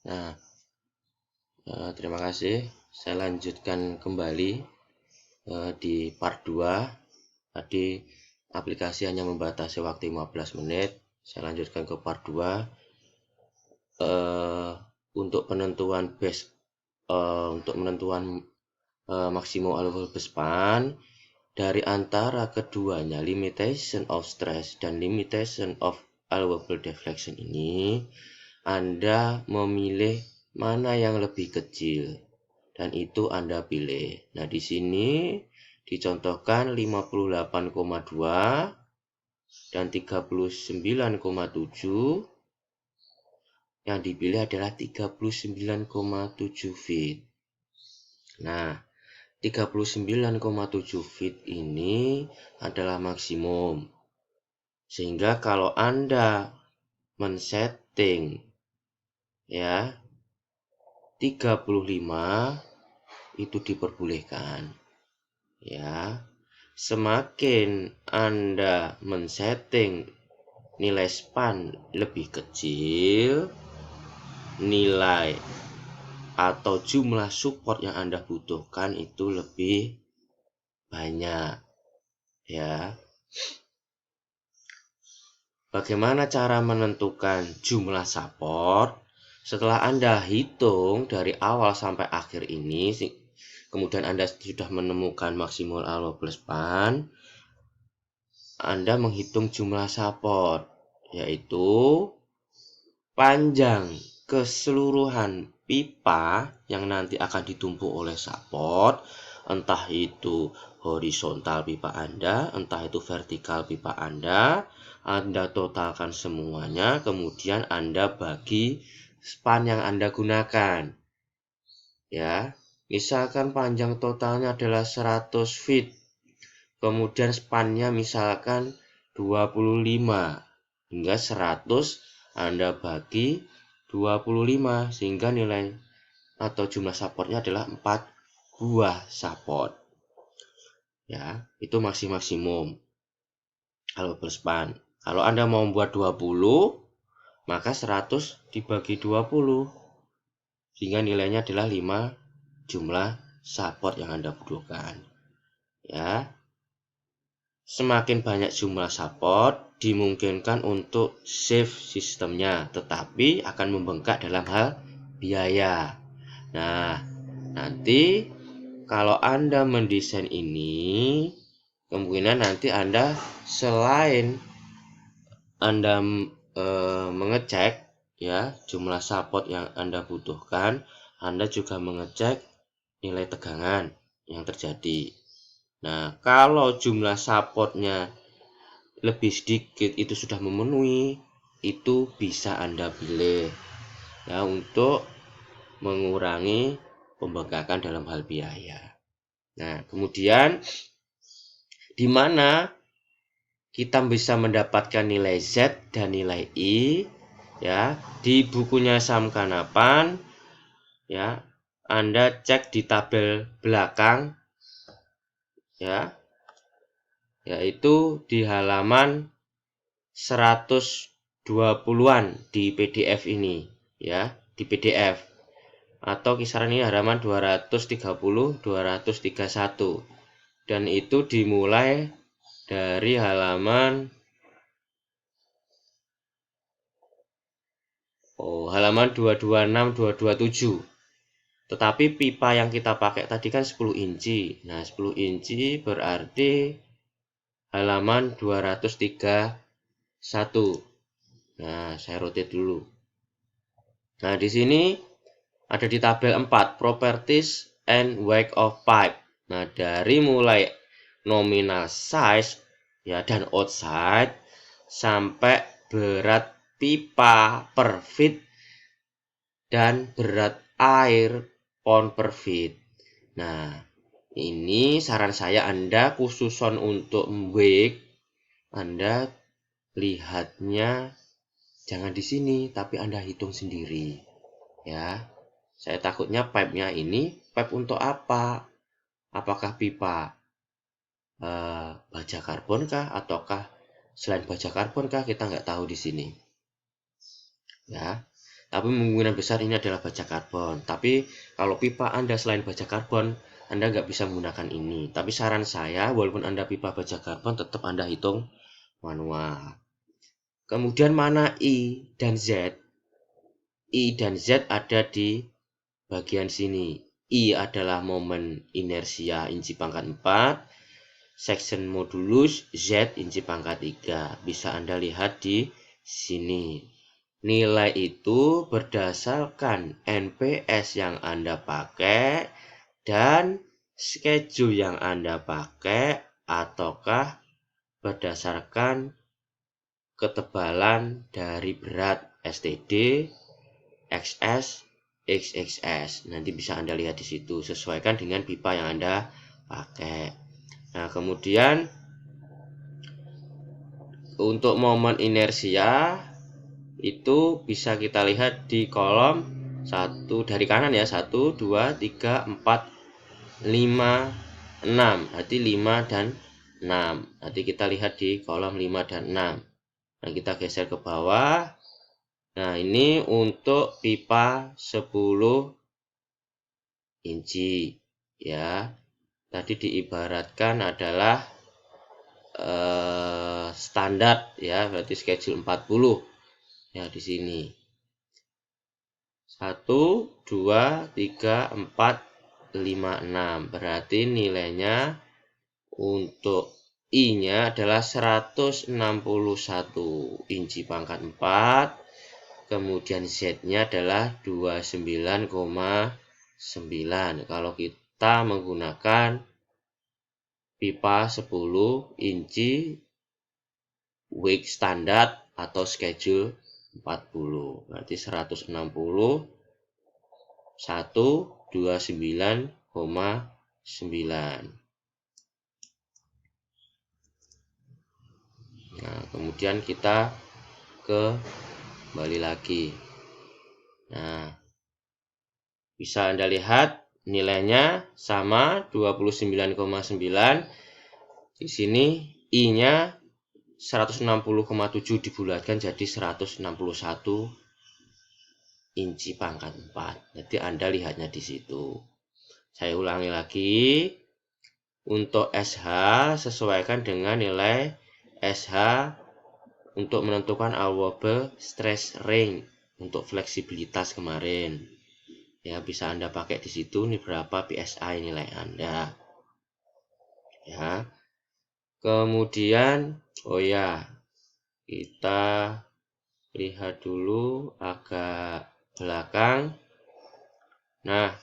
Nah, terima kasih. Saya lanjutkan kembali di part 2. Tadi aplikasi hanya membatasi waktu 15 menit. Saya lanjutkan ke part 2. Untuk penentuan maksimum allowable span dari antara keduanya, limitation of stress dan limitation of allowable deflection ini, Anda memilih mana yang lebih kecil dan itu Anda pilih. Nah, di sini dicontohkan 58,2 dan 39,7. Yang dipilih adalah 39,7 feet. Nah, 39,7 feet ini adalah maksimum. Sehingga kalau Anda men-setting ya 35 itu diperbolehkan. Ya. Semakin Anda men-setting nilai span lebih kecil, nilai atau jumlah support yang Anda butuhkan itu lebih banyak, ya. Bagaimana cara menentukan jumlah support? Setelah Anda hitung dari awal sampai akhir ini, kemudian Anda sudah menemukan maksimal allowable span, Anda menghitung jumlah support, yaitu panjang keseluruhan pipa yang nanti akan ditumpuk oleh support, entah itu horizontal pipa Anda, entah itu vertikal pipa Anda totalkan semuanya, kemudian Anda bagi span yang Anda gunakan. Ya, misalkan panjang totalnya adalah 100 feet, kemudian spannya misalkan 25 hingga 100, Anda bagi 25 sehingga nilai atau jumlah supportnya adalah 4 buah support. Ya, itu maksimum allowable span. Kalau Anda mau membuat 20, maka 100 dibagi 20 sehingga nilainya adalah 5 jumlah support yang Anda butuhkan. Ya. Semakin banyak jumlah support dimungkinkan untuk save sistemnya, tetapi akan membengkak dalam hal biaya. Nah, nanti kalau Anda mendesain ini, kemungkinan nanti Anda selain Anda mengecek ya jumlah support yang Anda butuhkan, Anda juga mengecek nilai tegangan yang terjadi. Nah, kalau jumlah supportnya lebih sedikit itu sudah memenuhi, itu bisa Anda pilih ya untuk mengurangi pembengkakan dalam hal biaya. Nah, kemudian di mana kita bisa mendapatkan nilai Z dan nilai I ya di bukunya Sam Kanapan ya. Anda cek di tabel belakang ya, yaitu di halaman 120-an di PDF ini ya, di PDF atau kisaran ini halaman 230-231 dan itu dimulai dari halaman 226-227. Tetapi pipa yang kita pakai tadi kan 10 inci. Nah, 10 inci berarti halaman 231. Nah, saya rotate dulu. Nah, di sini ada di tabel 4, Properties and Weight of Pipe. Nah, dari mulai nominal size ya dan outside sampai berat pipa per feet dan berat air pound per feet. Nah, ini saran saya Anda khususon untuk weight, Anda lihatnya jangan di sini, tapi Anda hitung sendiri. Ya, saya takutnya pipe-nya ini pipe untuk apa? Apakah pipa baja karbon kah? Ataukah selain baja karbon kah? Kita nggak tahu di sini. Ya, Tapi kemungkinan besar ini adalah baja karbon. Tapi kalau pipa Anda selain baja karbon, Anda nggak bisa menggunakan ini. Tapi saran saya, walaupun Anda pipa baja karbon, tetap Anda hitung manual. Kemudian mana I dan Z? I dan Z ada di bagian sini. I adalah momen inersia inci pangkat 4, section modulus, Z inci pangkat 3. Bisa Anda lihat di sini. Nilai itu berdasarkan NPS yang Anda pakai dan schedule yang Anda pakai, ataukah berdasarkan ketebalan dari berat STD, XS, XXS. Nanti bisa Anda lihat di situ, sesuaikan dengan pipa yang Anda pakai. Nah, kemudian untuk momen inersia itu bisa kita lihat di kolom 1 dari kanan ya, 1, 2, 3, 4, 5, 6. Berarti 5 dan 6. Nanti kita lihat di kolom 5 dan 6. Nah, kita geser ke bawah. Nah, ini untuk pipa 10 inci ya. Tadi diibaratkan adalah standar ya, berarti schedule 40 ya di sini. 1, 2, 3, 4, 5, 6. Berarti nilainya untuk I-nya adalah 161 inci pangkat 4. Kemudian Z-nya adalah 29,9. Kalau kita menggunakan pipa 10 inci weight standar atau schedule 40. Berarti 160 129,9. Nah, kemudian kita kembali lagi. Nah, bisa Anda lihat nilainya sama 29,9. Di sini I-nya 160,7 dibulatkan jadi 161 inci pangkat 4. Jadi Anda lihatnya di situ. Saya ulangi lagi. Untuk SH sesuaikan dengan nilai SH untuk menentukan allowable stress range untuk fleksibilitas kemarin. Ya, bisa Anda pakai di situ nih berapa PSI nilai Anda. Ya. Kemudian kita lihat dulu agak belakang. Nah,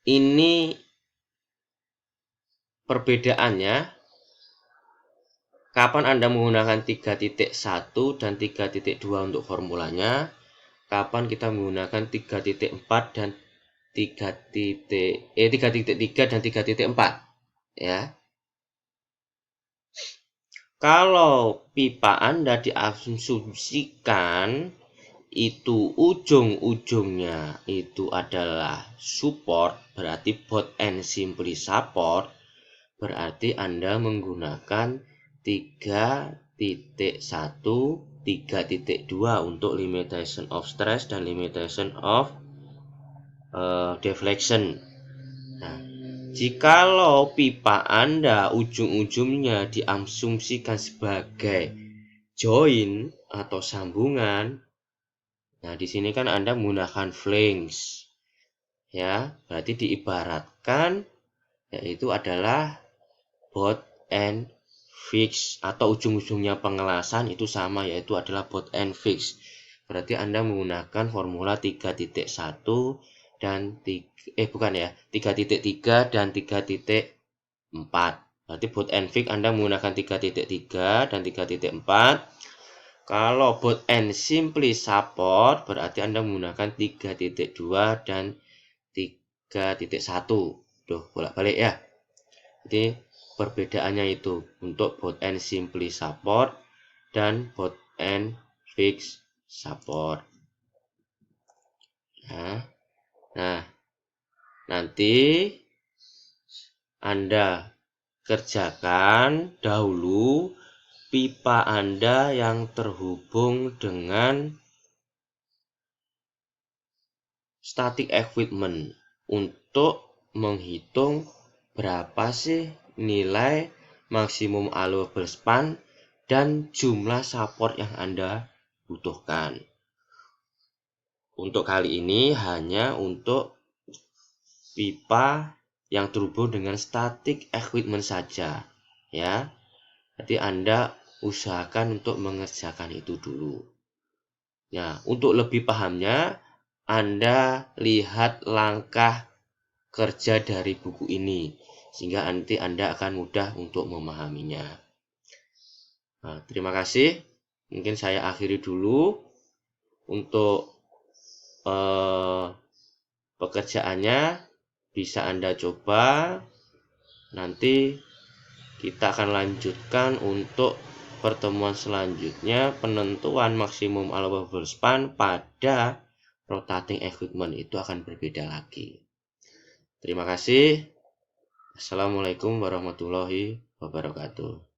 ini perbedaannya kapan Anda menggunakan 3.1 dan 3.2 untuk formulanya, kapan kita menggunakan 3.4 dan 3.3 dan 3.4 ya. Kalau pipa Anda diasumsikan itu ujung-ujungnya itu adalah support, berarti both end simply support, berarti Anda menggunakan 3.1, 3.2 untuk limitation of stress dan limitation of deflection. Nah, jikalau pipa Anda ujung-ujungnya diasumsikan sebagai join atau sambungan, nah di sini kan Anda menggunakan flange, ya, berarti diibaratkan yaitu adalah both end fix atau ujung-ujungnya pengelasan itu sama, yaitu adalah both end fix. Berarti Anda menggunakan formula 3.1 dan 3.3 dan 3.4. Berarti both end fix Anda menggunakan 3.3 dan 3.4. Kalau both end simply support berarti Anda menggunakan 3.2 dan 3.1. Bolak-balik ya. Jadi perbedaannya itu untuk both end simply support dan both end fixed support. Nah, nanti Anda kerjakan dahulu pipa Anda yang terhubung dengan static equipment untuk menghitung berapa sih nilai maksimum allowable span dan jumlah support yang Anda butuhkan. Untuk kali ini hanya untuk pipa yang terhubung dengan static equipment saja, ya. Jadi Anda usahakan untuk mengerjakan itu dulu. Nah, untuk lebih pahamnya, Anda lihat langkah kerja dari buku ini, sehingga nanti Anda akan mudah untuk memahaminya. Nah, terima kasih. Mungkin saya akhiri dulu untuk pekerjaannya. Bisa Anda coba. Nanti kita akan lanjutkan untuk pertemuan selanjutnya, penentuan maksimum allowable span pada rotating equipment itu akan berbeda lagi. Terima kasih. Assalamualaikum warahmatullahi wabarakatuh.